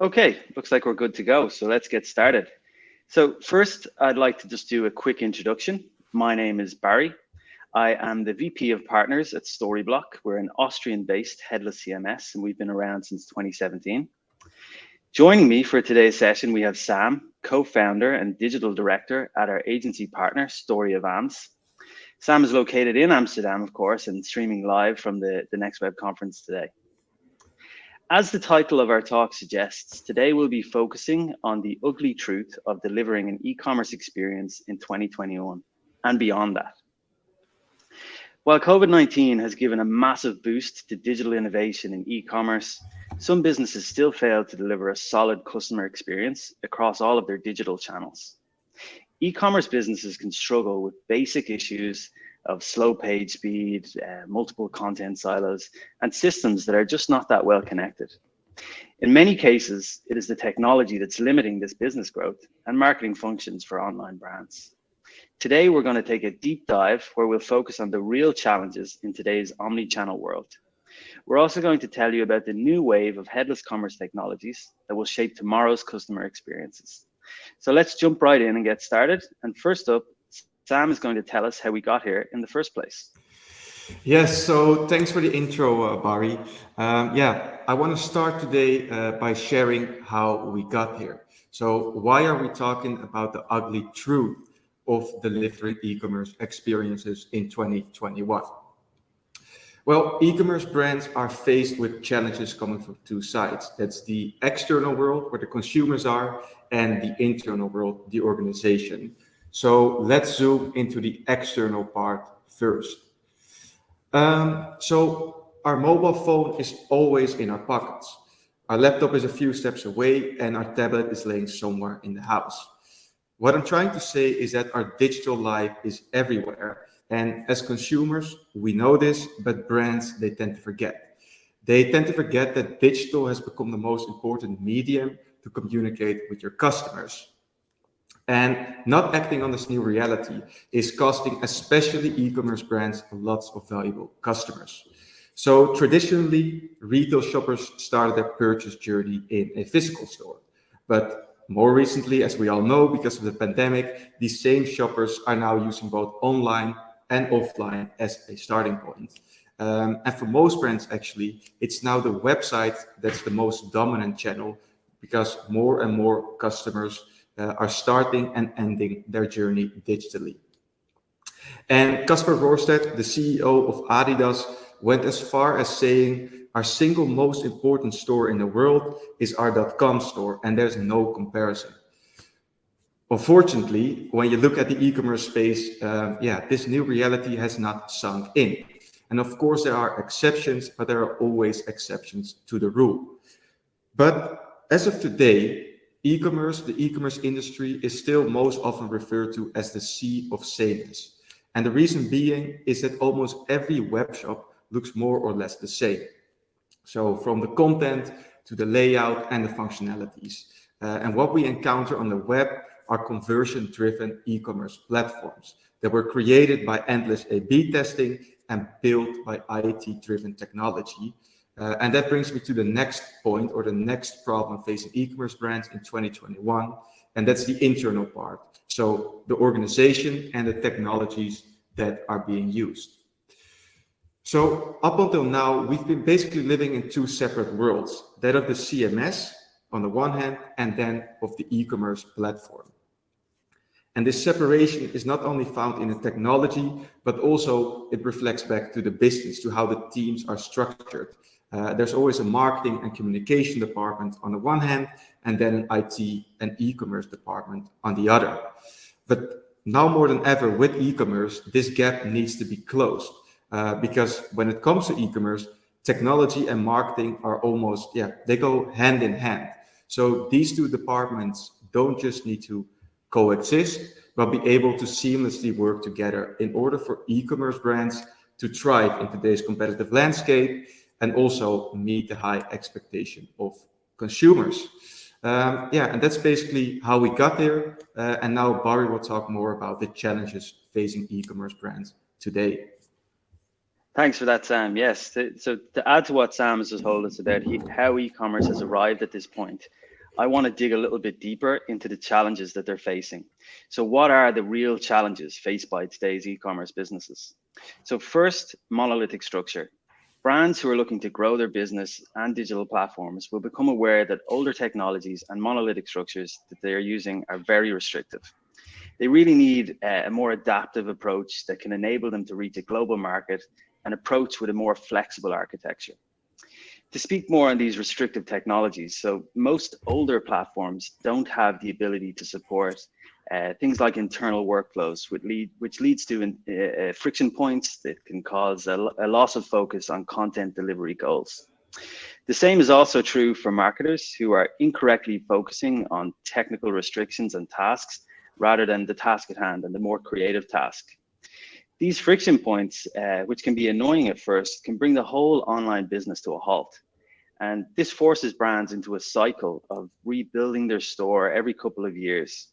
Okay, looks like we're good to go. So let's get started. So first, I'd like to just do a quick introduction. My name is Barry. I am the VP of Partners at Storyblock. We're an Austrian-based headless CMS, and we've been around since 2017. Joining me for today's session, we have Sam, co-founder and digital director at our agency partner, Story of AMS. Sam is located in Amsterdam, of course, and streaming live from the Next Web conference today. As the title of our talk suggests, today we'll be focusing on the ugly truth of delivering an e-commerce experience in 2021 and beyond that. While COVID-19 has given a massive boost to digital innovation in e-commerce, some businesses still fail to deliver a solid customer experience across all of their digital channels. E-commerce businesses can struggle with basic issues of slow page speed, multiple content silos, and systems that are just not that well connected. In many cases, it is the technology that's limiting this business growth and marketing functions for online brands. Today, we're going to take a deep dive where we'll focus on the real challenges in today's omni-channel world. We're also going to tell you about the new wave of headless commerce technologies that will shape tomorrow's customer experiences. So let's jump right in and get started. And first up, Sam is going to tell us how we got here in the first place. Yes, so thanks for the intro, Barry. I want to start today by sharing how we got here. So why are we talking about the ugly truth of delivering e-commerce experiences in 2021? Well, e-commerce brands are faced with challenges coming from two sides. That's the external world, where the consumers are, and the internal world, the organization. So let's zoom into the external part first. So our mobile phone is always in our pockets. Our laptop is a few steps away and our tablet is laying somewhere in the house. What I'm trying to say is that our digital life is everywhere. And as consumers, we know this, but brands, they tend to forget. They tend to forget that digital has become the most important medium to communicate with your customers. And not acting on this new reality is costing especially e-commerce brands lots of valuable customers. So traditionally, retail shoppers started their purchase journey in a physical store. But more recently, as we all know, because of the pandemic, these same shoppers are now using both online and offline as a starting point. And for most brands, actually, it's now the website that's the most dominant channel because more and more customers are starting and ending their journey digitally. And Kasper Roorstedt, the CEO of Adidas, went as far as saying our single most important store in the world is our .com store, and there's no comparison. Unfortunately, when you look at the e-commerce space, this new reality has not sunk in. And of course, there are exceptions, but there are always exceptions to the rule. But as of today, the e-commerce industry is still most often referred to as the sea of sameness. And the reason being is that almost every web shop looks more or less the same. So from the content to the layout and the functionalities. And what we encounter on the web are conversion-driven e-commerce platforms that were created by endless A/B testing and built by IT-driven technology. And that brings me to the next point or the next problem facing e-commerce brands in 2021, and that's the internal part. So the organization and the technologies that are being used. So up until now, we've been basically living in two separate worlds, that of the CMS on the one hand, and then of the e-commerce platform. And this separation is not only found in the technology, but also it reflects back to the business, to how the teams are structured. There's always a marketing and communication department on the one hand, and then an IT and e-commerce department on the other. But now more than ever with e-commerce, this gap needs to be closed. Because when it comes to e-commerce, technology and marketing are almost, they go hand in hand. So these two departments don't just need to coexist, but be able to seamlessly work together in order for e-commerce brands to thrive in today's competitive landscape and also meet the high expectation of consumers. And that's basically how we got there. And now Barry will talk more about the challenges facing e-commerce brands today. Thanks for that, Sam. Yes, so to add to what Sam has just told us about how e-commerce has arrived at this point, I want to dig a little bit deeper into the challenges that they're facing. So what are the real challenges faced by today's e-commerce businesses? So first, monolithic structure. Brands who are looking to grow their business and digital platforms will become aware that older technologies and monolithic structures that they are using are very restrictive. They really need a more adaptive approach that can enable them to reach a global market and approach with a more flexible architecture. To speak more on these restrictive technologies, so most older platforms don't have the ability to support things like internal workflows, which leads to friction points that can cause a loss of focus on content delivery goals. The same is also true for marketers who are incorrectly focusing on technical restrictions and tasks rather than the task at hand and the more creative task. These friction points, which can be annoying at first, can bring the whole online business to a halt. And this forces brands into a cycle of rebuilding their store every couple of years.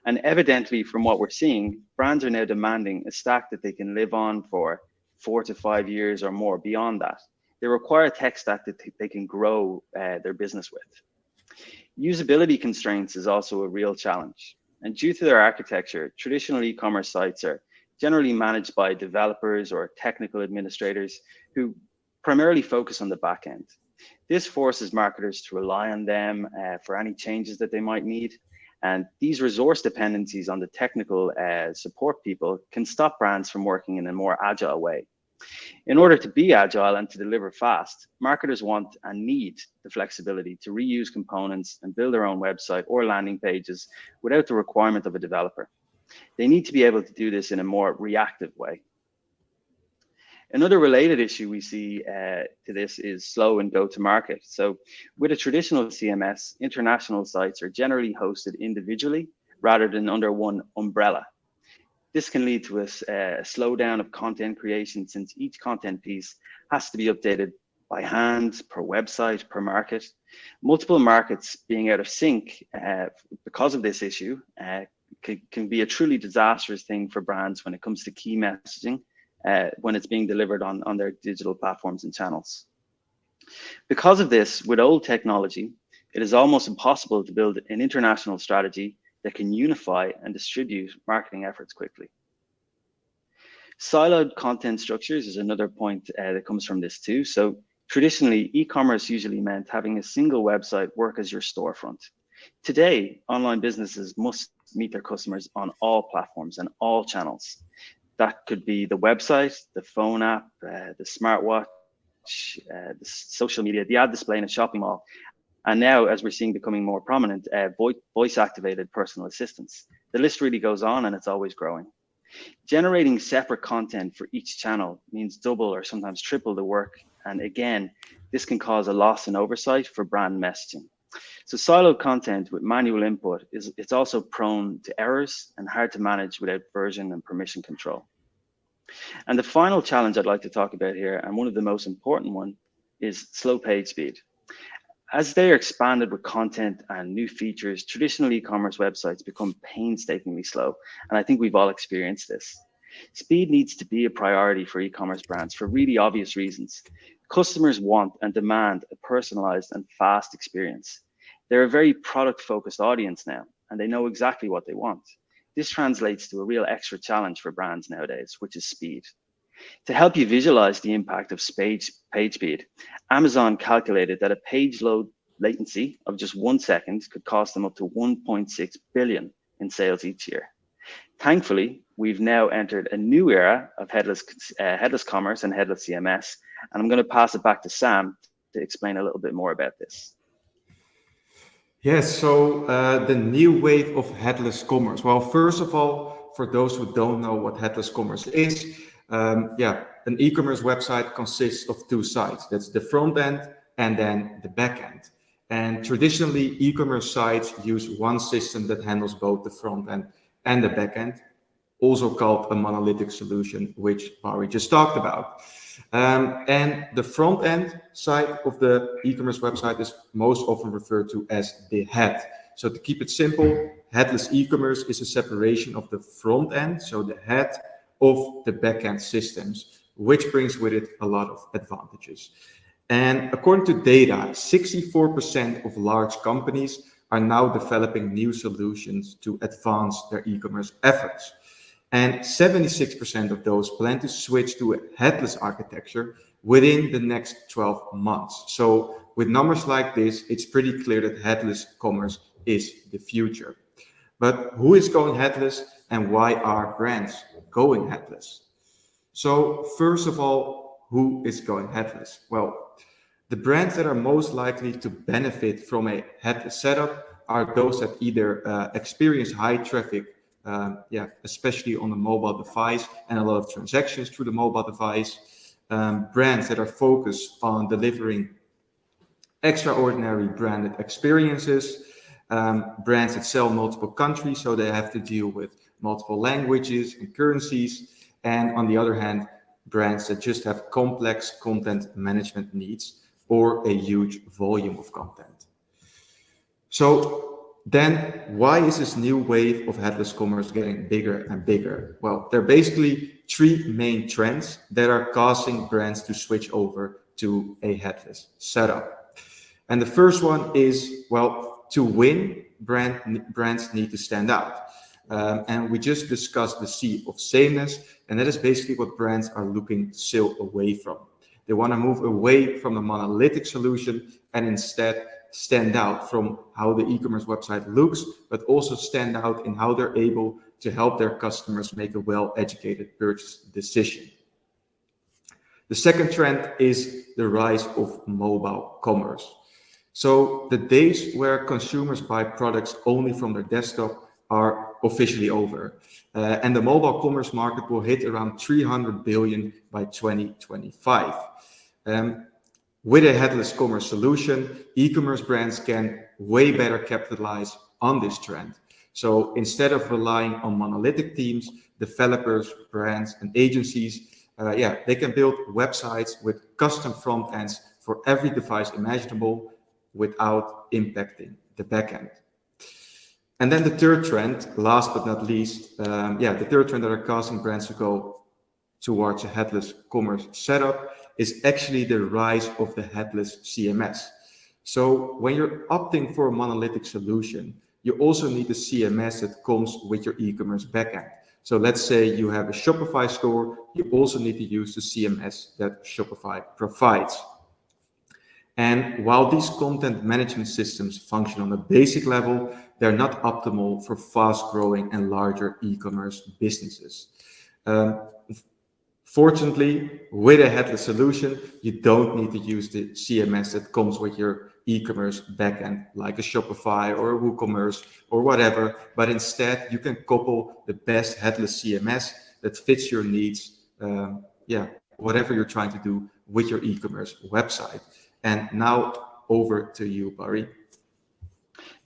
And evidently, from what we're seeing, brands are now demanding a stack that they can live on for 4 to 5 years or more beyond that. They require a tech stack that they can grow their business with. Usability constraints is also a real challenge. And due to their architecture, traditional e-commerce sites are generally managed by developers or technical administrators who primarily focus on the back end. This forces marketers to rely on them for any changes that they might need. And these resource dependencies on the technical support people can stop brands from working in a more agile way. In order to be agile and to deliver fast, marketers want and need the flexibility to reuse components and build their own website or landing pages without the requirement of a developer. They need to be able to do this in a more reactive way. Another related issue we see to this is slow and go-to-market. So with a traditional CMS, international sites are generally hosted individually rather than under one umbrella. This can lead to a slowdown of content creation since each content piece has to be updated by hand, per website, per market. Multiple markets being out of sync because of this issue can be a truly disastrous thing for brands when it comes to key messaging when it's being delivered on their digital platforms and channels. Because of this, with old technology, it is almost impossible to build an international strategy that can unify and distribute marketing efforts quickly. Siloed content structures is another point that comes from this too. So traditionally, e-commerce usually meant having a single website work as your storefront. Today, online businesses must meet their customers on all platforms and all channels. That could be the website, the phone app, the smartwatch, the social media, the ad display in a shopping mall. And now, as we're seeing becoming more prominent, voice-activated personal assistants. The list really goes on and it's always growing. Generating separate content for each channel means double or sometimes triple the work. And again, this can cause a loss in oversight for brand messaging. So siloed content with manual input it's also prone to errors and hard to manage without version and permission control. And the final challenge I'd like to talk about here, and one of the most important one, is slow page speed. As they are expanded with content and new features, traditional e-commerce websites become painstakingly slow. And I think we've all experienced this. Speed needs to be a priority for e-commerce brands for really obvious reasons. Customers want and demand a personalized and fast experience. They're a very product-focused audience now, and they know exactly what they want. This translates to a real extra challenge for brands nowadays, which is speed. To help you visualize the impact of page speed, Amazon calculated that a page load latency of just 1 second could cost them up to 1.6 billion in sales each year. Thankfully, we've now entered a new era of headless commerce and headless CMS, and I'm going to pass it back to Sam to explain a little bit more about this. Yes, so the new wave of headless commerce. Well, first of all, for those who don't know what headless commerce is, an e-commerce website consists of two sides. That's the front end and then the back end. And traditionally, e-commerce sites use one system that handles both the front end and the back end, also called a monolithic solution, which Barry just talked about. And the front end side of the e-commerce website is most often referred to as the head. So to keep it simple, headless e-commerce is a separation of the front end, so the head of the back-end systems, which brings with it a lot of advantages. And according to data, 64% of large companies are now developing new solutions to advance their e-commerce efforts. And 76% of those plan to switch to a headless architecture within the next 12 months. So with numbers like this, it's pretty clear that headless commerce is the future. But who is going headless and why are brands going headless? So first of all, who is going headless? Well, the brands that are most likely to benefit from a headless setup are those that either experience high traffic, especially on the mobile device and a lot of transactions through the mobile device, brands that are focused on delivering extraordinary branded experiences, brands that sell multiple countries, so they have to deal with multiple languages and currencies, and on the other hand, brands that just have complex content management needs or a huge volume of content. So then why is this new wave of headless commerce getting bigger and bigger? Well, there are basically three main trends that are causing brands to switch over to a headless setup. And the first one is, well, to win, brands need to stand out. And we just discussed the sea of sameness, and that is basically what brands are looking to sail away from. They want to move away from the monolithic solution and instead stand out from how the e-commerce website looks, but also stand out in how they're able to help their customers make a well-educated purchase decision. The second trend is the rise of mobile commerce. So the days where consumers buy products only from their desktop are officially over. And the mobile commerce market will hit around 300 billion by 2025. With a headless commerce solution, e-commerce brands can way better capitalize on this trend. So instead of relying on monolithic teams, developers, brands, and agencies, they can build websites with custom front ends for every device imaginable without impacting the backend. And then the third trend, last but not least, the third trend that are causing brands to go towards a headless commerce setup is actually the rise of the headless CMS. So when you're opting for a monolithic solution, you also need a CMS that comes with your e-commerce backend. So let's say you have a Shopify store, you also need to use the CMS that Shopify provides. And while these content management systems function on a basic level, they're not optimal for fast-growing and larger e-commerce businesses. Fortunately, with a headless solution, you don't need to use the CMS that comes with your e-commerce backend, like a Shopify or a WooCommerce or whatever, but instead you can couple the best headless CMS that fits your needs, whatever you're trying to do with your e-commerce website. And now over to you, Barry.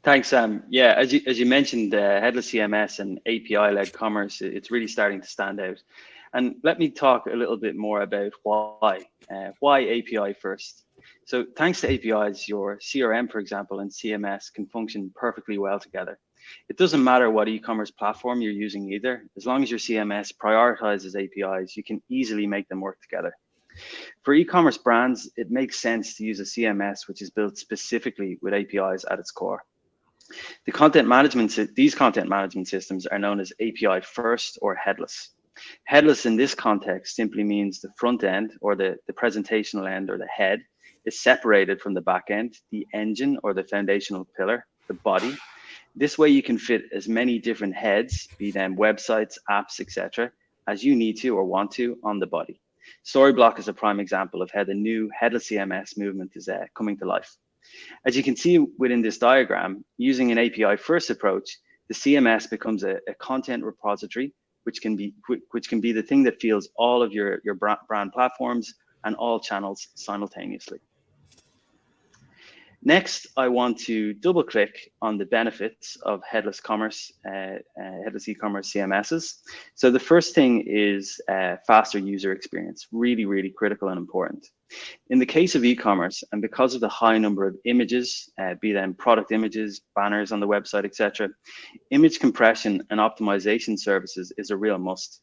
Thanks, Sam. Yeah, as you mentioned, headless CMS and API-led commerce, it's really starting to stand out. And let me talk a little bit more about why API first. So thanks to APIs, your CRM, for example, and CMS can function perfectly well together. It doesn't matter what e-commerce platform you're using either. As long as your CMS prioritizes APIs, you can easily make them work together. For e-commerce brands, it makes sense to use a CMS which is built specifically with APIs at its core. These content management systems are known as API first or headless. Headless in this context simply means the front end or the presentational end or the head is separated from the back end, the engine or the foundational pillar, the body. This way you can fit as many different heads, be them websites, apps, etc., as you need to or want to on the body. Storyblock is a prime example of how the new headless CMS movement is coming to life. As you can see within this diagram, using an API first approach, the CMS becomes a content repository, which can be the thing that feeds all of your brand platforms and all channels simultaneously. Next, I want to double click on the benefits of headless commerce, headless e-commerce CMSs. So the first thing is faster user experience, really, really critical and important. In the case of e-commerce, and because of the high number of images, be them product images, banners on the website, etc., image compression and optimization services is a real must.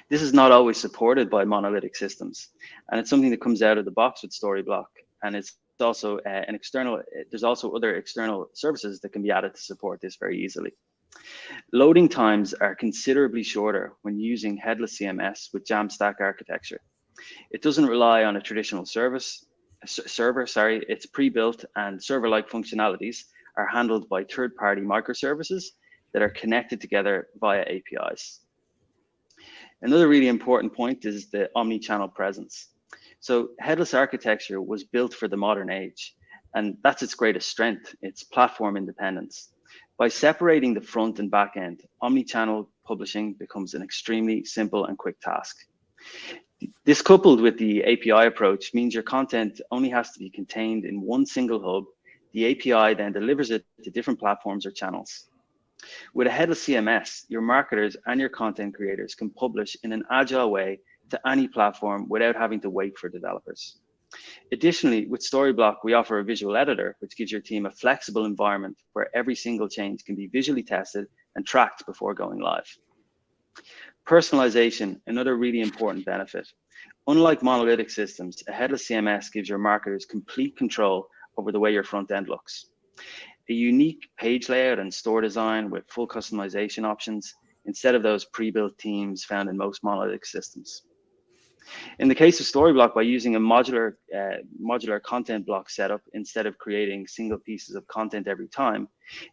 This is not always supported by monolithic systems, and it's something that comes out of the box with Storyblock, and it's also there's also other external services that can be added to support this very easily. Loading times are considerably shorter when using Headless CMS with Jamstack architecture. It doesn't rely on a traditional server. It's pre-built, and server-like functionalities are handled by third-party microservices that are connected together via APIs. Another really important point is the omni-channel presence. So headless architecture was built for the modern age, and that's its greatest strength, its platform independence. By separating the front and back end, omni-channel publishing becomes an extremely simple and quick task. This, coupled with the API approach, means your content only has to be contained in one single hub. The API then delivers it to different platforms or channels. With a headless CMS, your marketers and your content creators can publish in an agile way to any platform without having to wait for developers. Additionally, with Storyblock, we offer a visual editor, which gives your team a flexible environment where every single change can be visually tested and tracked before going live. Personalization, another really important benefit. Unlike monolithic systems, a headless CMS gives your marketers complete control over the way your front end looks. A unique page layout and store design with full customization options instead of those pre-built themes found in most monolithic systems. In the case of Storyblock, by using a modular content block setup instead of creating single pieces of content every time,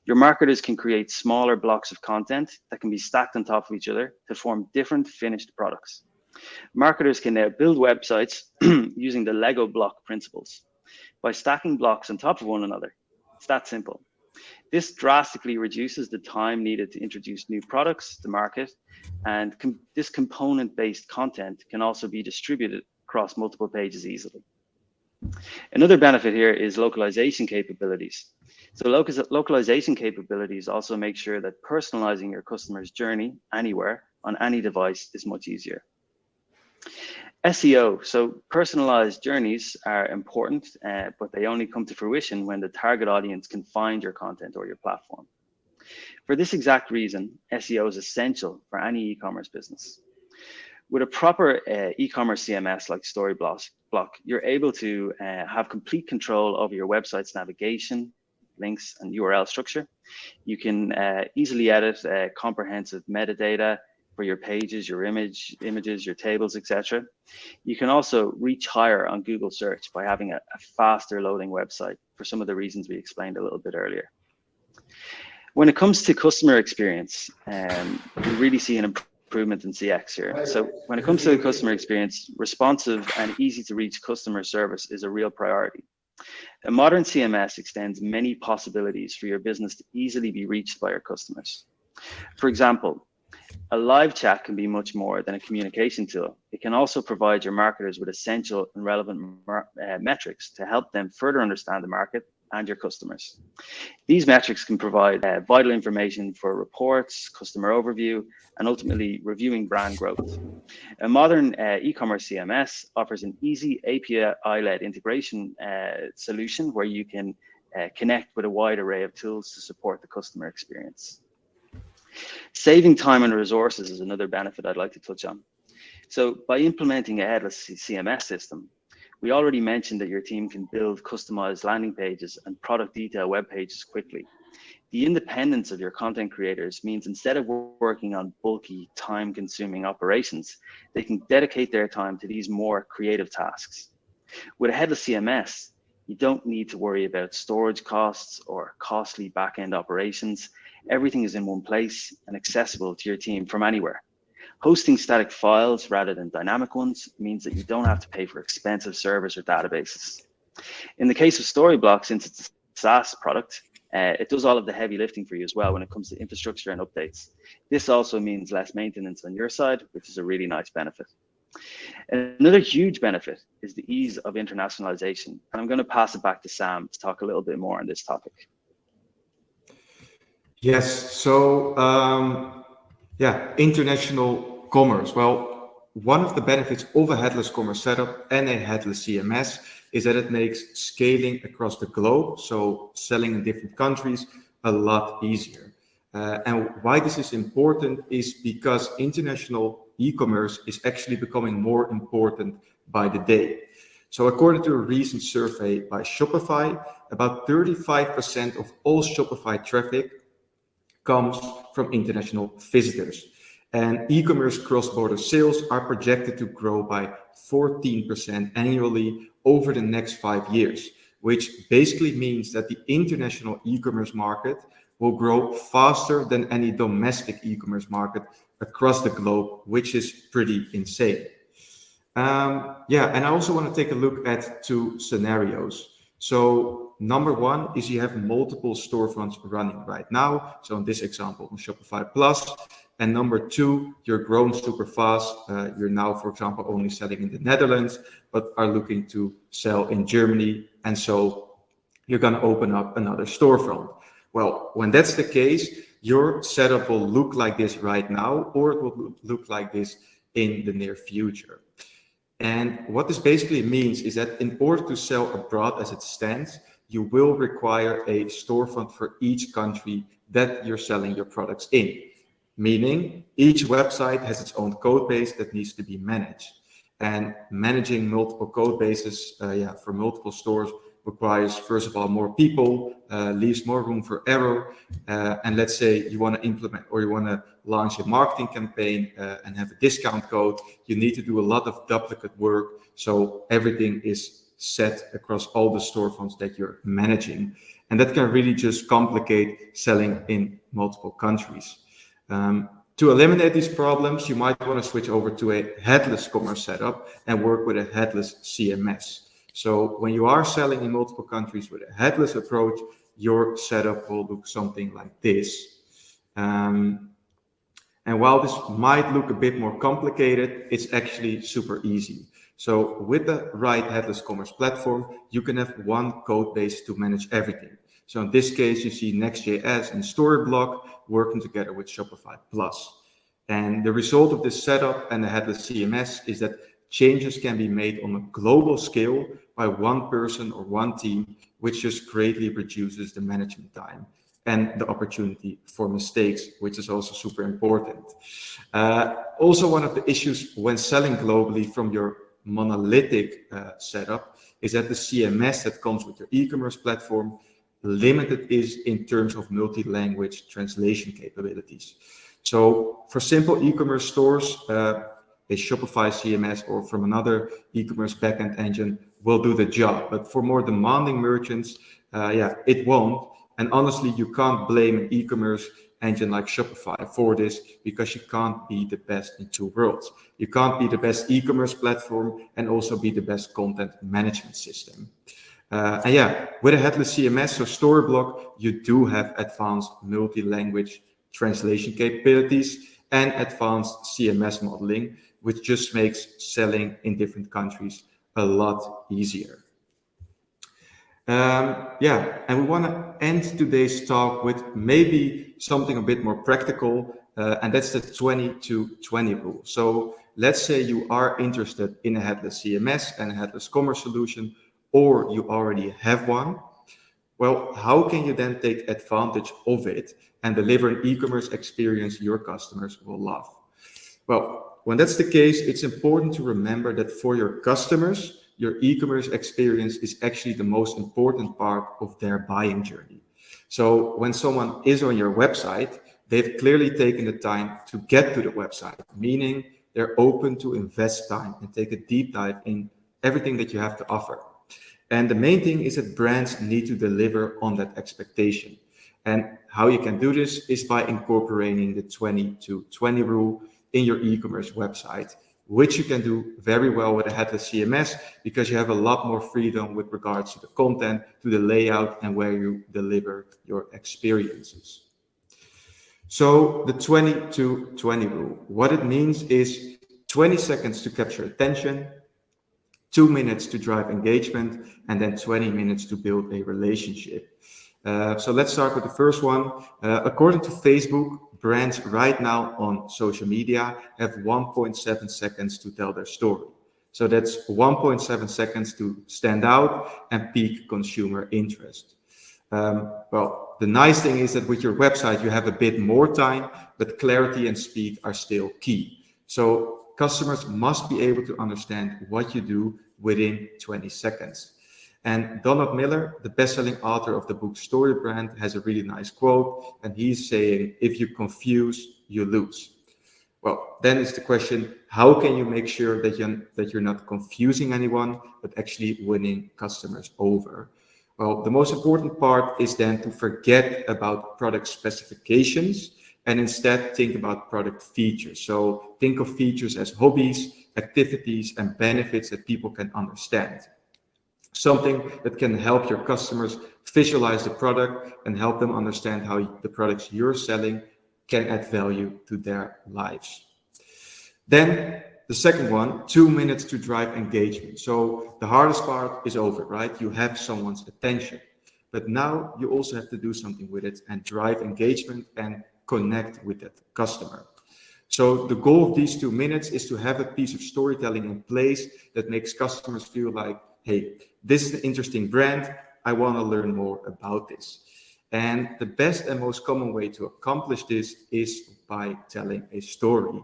your marketers can create smaller blocks of content that can be stacked on top of each other to form different finished products. Marketers can now build websites using the Lego block principles by stacking blocks on top of one another. It's that simple. This drastically reduces the time needed to introduce new products to market, and this component-based content can also be distributed across multiple pages easily. Another benefit here is localization capabilities. So localization capabilities also make sure that personalizing your customer's journey anywhere on any device is much easier. SEO, so personalized journeys are important, but they only come to fruition when the target audience can find your content or your platform. For this exact reason, SEO is essential for any e-commerce business. With a proper e-commerce CMS like Storyblock, you're able to have complete control over your website's navigation, links, and URL structure. You can easily edit comprehensive metadata for your pages, your images, your tables, etc. You can also reach higher on Google search by having a faster loading website for some of the reasons we explained a little bit earlier. When it comes to customer experience, we really see an improvement in CX here. So when it comes to the customer experience, responsive and easy to reach customer service is a real priority. A modern CMS extends many possibilities for your business to easily be reached by your customers. For example, a live chat can be much more than a communication tool. It can also provide your marketers with essential and relevant metrics to help them further understand the market and your customers. These metrics can provide vital information for reports, customer overview, and ultimately reviewing brand growth. A modern e-commerce CMS offers an easy API-led integration solution where you can connect with a wide array of tools to support the customer experience. Saving time and resources is another benefit I'd like to touch on. So by implementing a headless CMS system, we already mentioned that your team can build customized landing pages and product detail web pages quickly. The independence of your content creators means instead of working on bulky, time-consuming operations, they can dedicate their time to these more creative tasks. With a headless CMS, you don't need to worry about storage costs or costly back-end operations. Everything is in one place and accessible to your team from anywhere. Hosting static files rather than dynamic ones means that you don't have to pay for expensive servers or databases. In the case of Storyblock, since it's a SaaS product, it does all of the heavy lifting for you as well when it comes to infrastructure and updates. This also means less maintenance on your side, which is a really nice benefit. Another huge benefit is the ease of internationalization. And I'm going to pass it back to Sam to talk a little bit more on this topic. Yes, so international commerce. Well, one of the benefits of a headless commerce setup and a headless CMS is that it makes scaling across the globe, so selling in different countries, a lot easier. And why this is important is because international e-commerce is actually becoming more important by the day. So according to a recent survey by Shopify, about 35% of all Shopify traffic comes from international visitors. And e-commerce cross-border sales are projected to grow by 14% annually over the next 5 years, which basically means that the international e-commerce market will grow faster than any domestic e-commerce market across the globe, which is pretty insane. Yeah, and I also want to take a look at 2 scenarios. So number one is you have multiple storefronts running right now. So in this example, on Shopify Plus. And number two, you're growing super fast. You're now, for example, only selling in the Netherlands, but are looking to sell in Germany. And so you're going to open up another storefront. Well, when that's the case, your setup will look like this right now, or it will look like this in the near future. And what this basically means is that in order to sell abroad as it stands, you will require a storefront for each country that you're selling your products in. Meaning each website has its own code base that needs to be managed. And managing multiple code bases for multiple stores requires, first of all, more people, leaves more room for error. And let's say you want to implement or you want to launch a marketing campaign and have a discount code, you need to do a lot of duplicate work. So everything is set across all the storefronts that you're managing. And that can really just complicate selling in multiple countries. To eliminate these problems, you might want to switch over to a headless commerce setup and work with a headless CMS. So when you are selling in multiple countries with a headless approach, your setup will look something like this. And while this might look a bit more complicated, it's actually super easy. So with the right headless commerce platform, you can have one code base to manage everything. So in this case, you see Next.js and Storyblock working together with Shopify Plus. And the result of this setup and the headless CMS is that changes can be made on a global scale by one person or one team, which just greatly reduces the management time and the opportunity for mistakes, which is also super important. Also, one of the issues when selling globally from your monolithic setup is that the CMS that comes with your e-commerce platform limited is in terms of multi-language translation capabilities. So for simple e-commerce stores, a Shopify CMS or from another e-commerce backend engine will do the job. But for more demanding merchants, it won't. And honestly, you can't blame an e-commerce engine like Shopify for this because you can't be the best in two worlds. You can't be the best e-commerce platform and also be the best content management system. With a headless CMS, so Storyblock, you do have advanced multi-language translation capabilities and advanced CMS modeling, which just makes selling in different countries a lot easier. And we want to end today's talk with maybe something a bit more practical, and that's the 20-20 rule. So let's say you are interested in a headless CMS and a headless commerce solution, or you already have one. Well, how can you then take advantage of it and deliver an e-commerce experience your customers will love? Well, when that's the case, it's important to remember that for your customers, your e-commerce experience is actually the most important part of their buying journey. So when someone is on your website, they've clearly taken the time to get to the website, meaning they're open to invest time and take a deep dive in everything that you have to offer. And the main thing is that brands need to deliver on that expectation. And how you can do this is by incorporating the 20-20 rule in your e-commerce website, which you can do very well with a headless CMS because you have a lot more freedom with regards to the content, to the layout, and where you deliver your experiences. So the 20-20 rule, what it means is 20 seconds to capture attention, 2 minutes to drive engagement, and then 20 minutes to build a relationship. So let's start with the first one. According to Facebook, brands right now on social media have 1.7 seconds to tell their story. So that's 1.7 seconds to stand out and pique consumer interest. Well, the nice thing is that with your website, you have a bit more time, but clarity and speed are still key. So customers must be able to understand what you do within 20 seconds. And Donald Miller, the best-selling author of the book Story Brand, has a really nice quote, and he's saying, if you confuse, you lose. Well, then it's the question, how can you make sure that you're not confusing anyone, but actually winning customers over? Well, the most important part is then to forget about product specifications and instead think about product features. So think of features as hobbies, activities, and benefits that people can understand. Something that can help your customers visualize the product and help them understand how the products you're selling can add value to their lives. Then the second one, 2 minutes to drive engagement. So the hardest part is over, right? You have someone's attention, but now you also have to do something with it and drive engagement and connect with that customer. So the goal of these 2 minutes is to have a piece of storytelling in place that makes customers feel like, hey, this is an interesting brand. I want to learn more about this. And the best and most common way to accomplish this is by telling a story.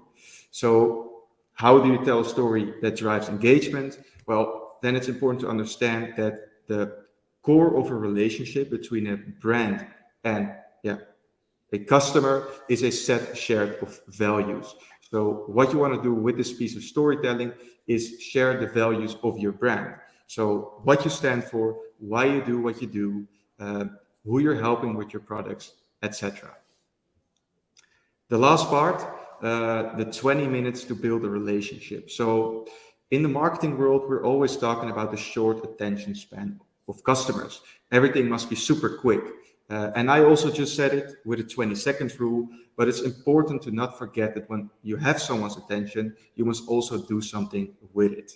So how do you tell a story that drives engagement? Well, then it's important to understand that the core of a relationship between a brand and a customer is a set shared of values. So what you want to do with this piece of storytelling is share the values of your brand. So what you stand for, why you do what you do, who you're helping with your products, etc. The last part, the 20 minutes to build a relationship. So in the marketing world, we're always talking about the short attention span of customers. Everything must be super quick. And I also just said it with a 20 seconds rule, but it's important to not forget that when you have someone's attention, you must also do something with it.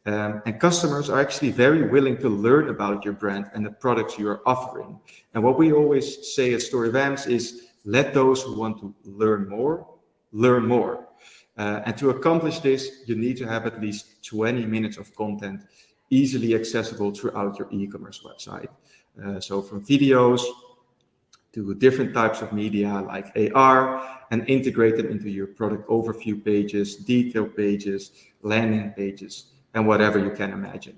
And customers are actually very willing to learn about your brand and the products you are offering. And what we always say at StoryVamps is let those who want to learn more, learn more. And to accomplish this, you need to have at least 20 minutes of content easily accessible throughout your e-commerce website. So from videos to different types of media like AR, and integrate them into your product overview pages, detail pages, landing pages, and whatever you can imagine.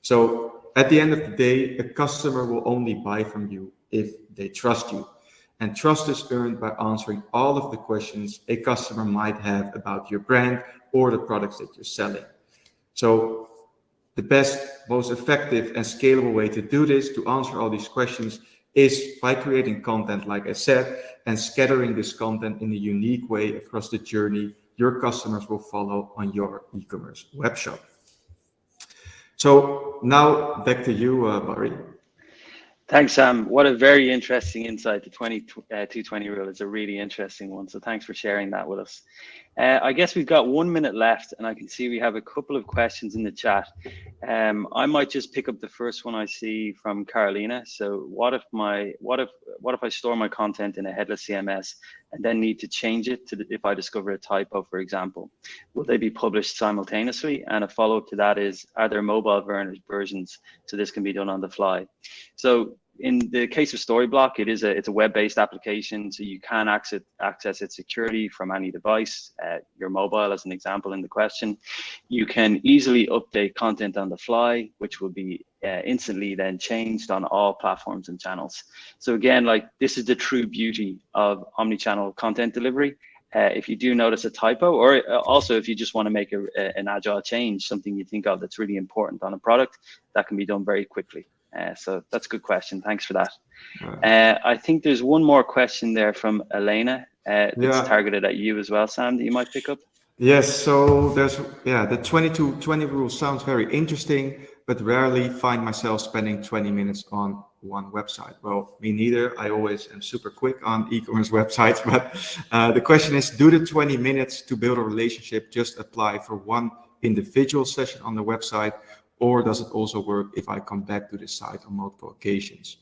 So at the end of the day, a customer will only buy from you if they trust you. And trust is earned by answering all of the questions a customer might have about your brand or the products that you're selling. So the best, most effective and scalable way to do this, to answer all these questions, is by creating content, like I said, and scattering this content in a unique way across the journey your customers will follow on your e-commerce webshop. So now back to you, Barry. Thanks, Sam. What a very interesting insight. The 220 rule is a really interesting one. So thanks for sharing that with us. I guess we've got 1 minute left, and I can see we have a couple of questions in the chat. I might just pick up the first one I see from Carolina. So what if I store my content in a headless CMS and then need to change it if I discover a typo, for example? Will they be published simultaneously? And a follow-up to that is, are there mobile versions so this can be done on the fly? So in the case of Storyblock, it's a web-based application, so you can access its security from any device, your mobile as an example in the question. You can easily update content on the fly, which will be instantly then changed on all platforms and channels. So again, like, this is the true beauty of omnichannel content delivery. If you do notice a typo, or also if you just want to make an agile change, something you think of that's really important on a product, that can be done very quickly. So that's a good question. Thanks for that. I think there's one more question there from Elena that's targeted at you as well, Sam, that you might pick up. Yes, so there's, the 20-20 rule sounds very interesting, but rarely find myself spending 20 minutes on one website. Well, me neither. I always am super quick on e-commerce websites, but the question is, do the 20 minutes to build a relationship just apply for one individual session on the website, or does it also work if I come back to the site on multiple occasions?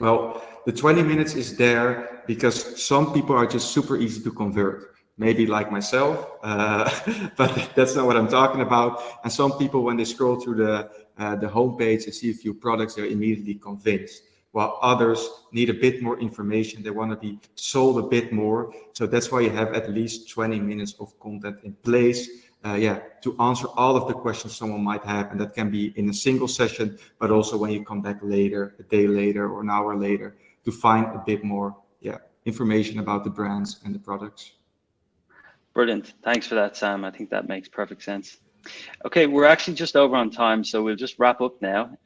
Well, the 20 minutes is there because some people are just super easy to convert. Maybe like myself, but that's not what I'm talking about. And some people, when they scroll through the homepage and see a few products, they're immediately convinced. while others need a bit more information. They want to be sold a bit more. So that's why you have at least 20 minutes of content in place, to answer all of the questions someone might have. And that can be in a single session, but also when you come back later, a day later or an hour later, to find a bit more information about the brands and the products. Brilliant. Thanks for that, Sam. I think that makes perfect sense. Okay, we're actually just over on time, so we'll just wrap up now.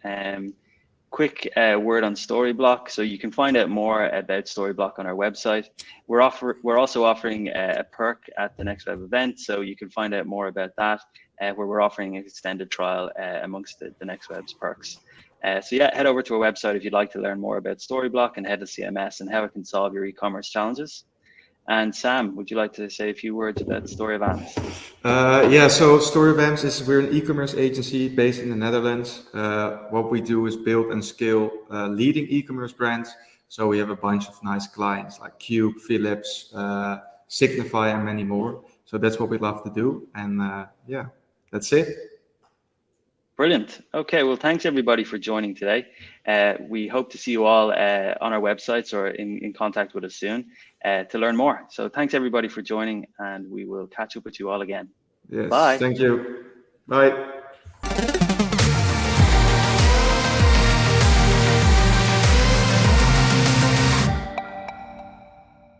Quick word on Storyblock. So you can find out more about Storyblock on our website. We're also offering a perk at the Next Web event, so you can find out more about that, where we're offering an extended trial amongst the Next Web's perks. So yeah, head over to our website if you'd like to learn more about Storyblock and Headless CMS and how it can solve your e-commerce challenges. And Sam, would you like to say a few words about Story of Ams? So Story of Ams we're an e-commerce agency based in the Netherlands. What we do is build and scale leading e-commerce brands. So we have a bunch of nice clients like Cube, Philips, Signify, and many more. So that's what we love to do. And that's it. Brilliant. Okay, well, thanks everybody for joining today. We hope to see you all on our websites or in contact with us soon to learn more. So thanks everybody for joining, and we will catch up with you all again. Yes, Bye. thank you. Bye.